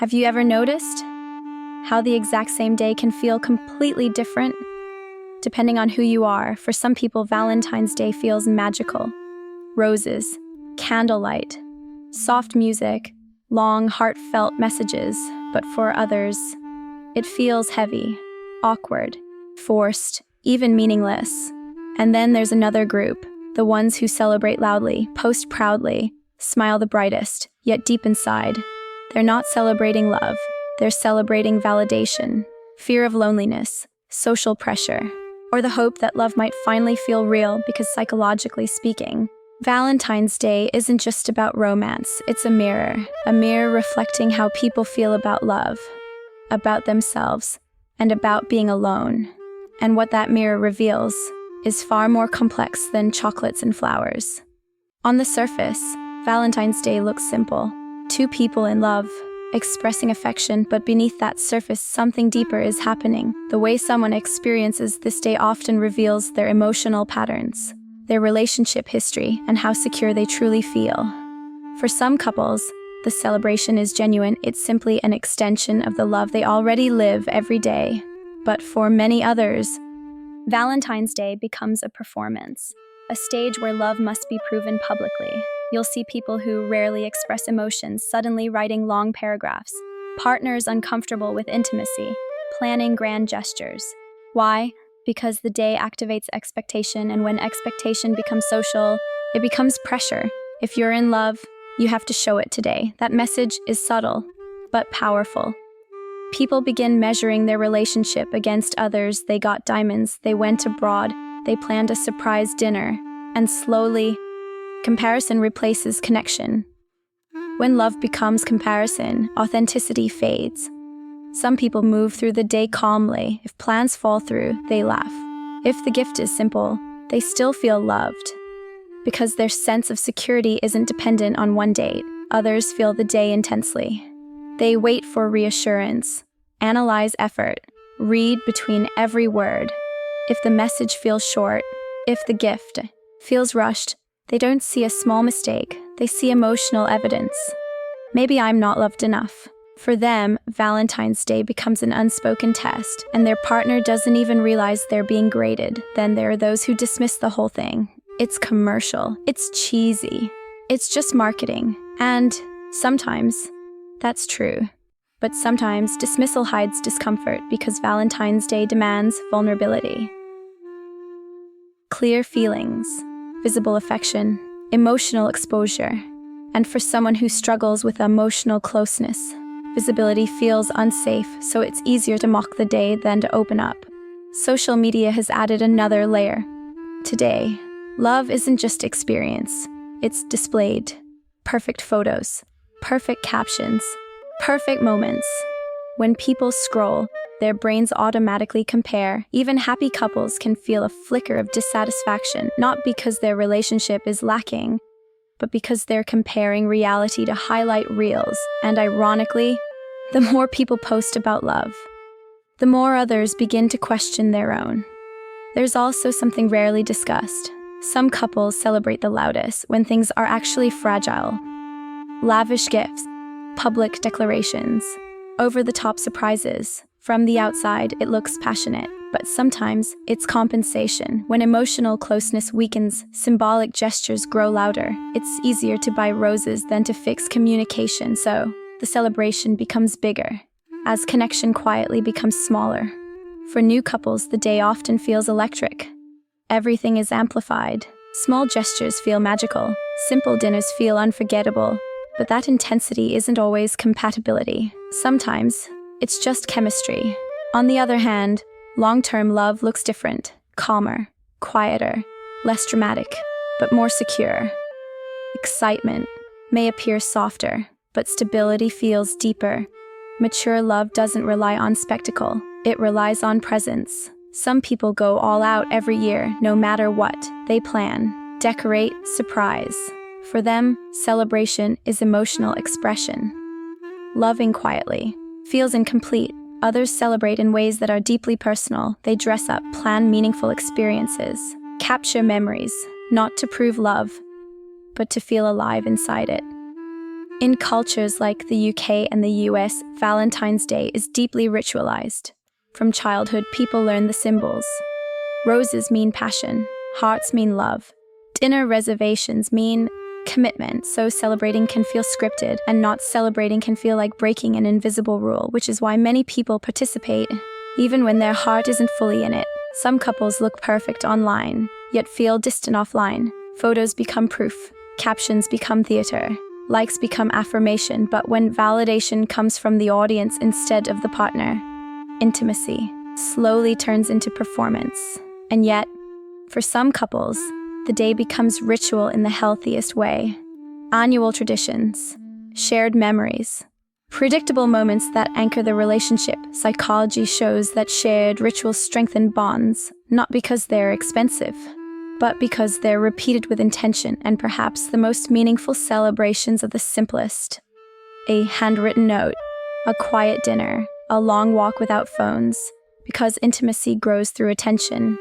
Have you ever noticed how the exact same day can feel completely different depending on who you are? For some people, Valentine's Day feels magical. Roses, candlelight, soft music, long, heartfelt messages. But for others, it feels heavy, awkward, forced, even meaningless. And then there's another group, the ones who celebrate loudly, post proudly, smile the brightest, yet deep inside, they're not celebrating love. They're celebrating validation, fear of loneliness, social pressure, or the hope that love might finally feel real because psychologically speaking, Valentine's Day isn't just about romance, it's a mirror reflecting how people feel about love, about themselves, and about being alone. And what that mirror reveals is far more complex than chocolates and flowers. On the surface, Valentine's Day looks simple. Two people in love, expressing affection, but beneath that surface, something deeper is happening. The way someone experiences this day often reveals their emotional patterns, their relationship history, and how secure they truly feel. For some couples, the celebration is genuine. It's simply an extension of the love they already live every day. But for many others, Valentine's Day becomes a performance, a stage where love must be proven publicly. You'll see people who rarely express emotions suddenly writing long paragraphs, partners uncomfortable with intimacy, planning grand gestures. Why? Because the day activates expectation, and when expectation becomes social, it becomes pressure. If you're in love, you have to show it today. That message is subtle, but powerful. People begin measuring their relationship against others. They got diamonds, they went abroad, they planned a surprise dinner, and slowly, comparison replaces connection. When love becomes comparison, authenticity fades. Some people move through the day calmly. If plans fall through, they laugh. If the gift is simple, they still feel loved. Because their sense of security isn't dependent on one date. Others feel the day intensely. They wait for reassurance, analyze effort, read between every word. If the message feels short, if the gift feels rushed, they don't see a small mistake, they see emotional evidence. Maybe I'm not loved enough. For them, Valentine's Day becomes an unspoken test, and their partner doesn't even realize they're being graded. Then there are those who dismiss the whole thing. It's commercial, it's cheesy, it's just marketing. And sometimes, that's true. But sometimes dismissal hides discomfort because Valentine's Day demands vulnerability. Clear feelings, visible affection, emotional exposure. And for someone who struggles with emotional closeness, visibility feels unsafe, so it's easier to mock the day than to open up. Social media has added another layer. Today, love isn't just experience, it's displayed. Perfect photos, perfect captions, perfect moments. When people scroll, their brains automatically compare. Even happy couples can feel a flicker of dissatisfaction, not because their relationship is lacking, but because they're comparing reality to highlight reels. And ironically, the more people post about love, the more others begin to question their own. There's also something rarely discussed. Some couples celebrate the loudest when things are actually fragile. Lavish gifts, public declarations, over-the-top surprises. From the outside, it looks passionate, but sometimes it's compensation. When emotional closeness weakens, symbolic gestures grow louder. It's easier to buy roses than to fix communication, so the celebration becomes bigger, as connection quietly becomes smaller. For new couples, the day often feels electric. Everything is amplified. Small gestures feel magical. Simple dinners feel unforgettable. But that intensity isn't always compatibility. Sometimes, it's just chemistry. On the other hand, long-term love looks different. Calmer, quieter, less dramatic, but more secure. Excitement may appear softer, but stability feels deeper. Mature love doesn't rely on spectacle. It relies on presence. Some people go all out every year, no matter what. They plan, decorate, surprise. For them, celebration is emotional expression. Loving quietly feels incomplete. Others celebrate in ways that are deeply personal. They dress up, plan meaningful experiences, capture memories, not to prove love, but to feel alive inside it. In cultures like the UK and the US, Valentine's Day is deeply ritualized. From childhood, people learn the symbols. Roses mean passion, hearts mean love. Dinner reservations mean commitment, so celebrating can feel scripted, and not celebrating can feel like breaking an invisible rule, which is why many people participate, even when their heart isn't fully in it. Some couples look perfect online, yet feel distant offline. Photos become proof, captions become theater, likes become affirmation, but when validation comes from the audience instead of the partner, intimacy slowly turns into performance. And yet, for some couples, the day becomes ritual in the healthiest way. Annual traditions, shared memories, predictable moments that anchor the relationship. Psychology shows that shared rituals strengthen bonds, not because they're expensive, but because they're repeated with intention, and perhaps the most meaningful celebrations are the simplest. A handwritten note, a quiet dinner, a long walk without phones, because intimacy grows through attention,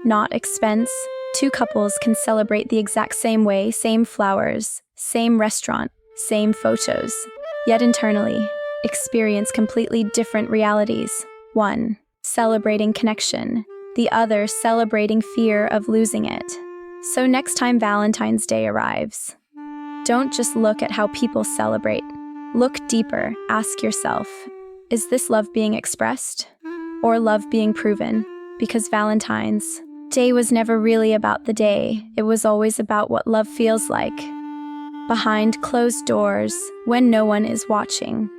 not expense. Two couples can celebrate the exact same way, same flowers, same restaurant, same photos, yet internally experience completely different realities. One, celebrating connection, the other celebrating fear of losing it. So next time Valentine's Day arrives, don't just look at how people celebrate. Look deeper. Ask yourself, is this love being expressed or love being proven? Because Valentine's Day was never really about the day. It was always about what love feels like behind closed doors when no one is watching.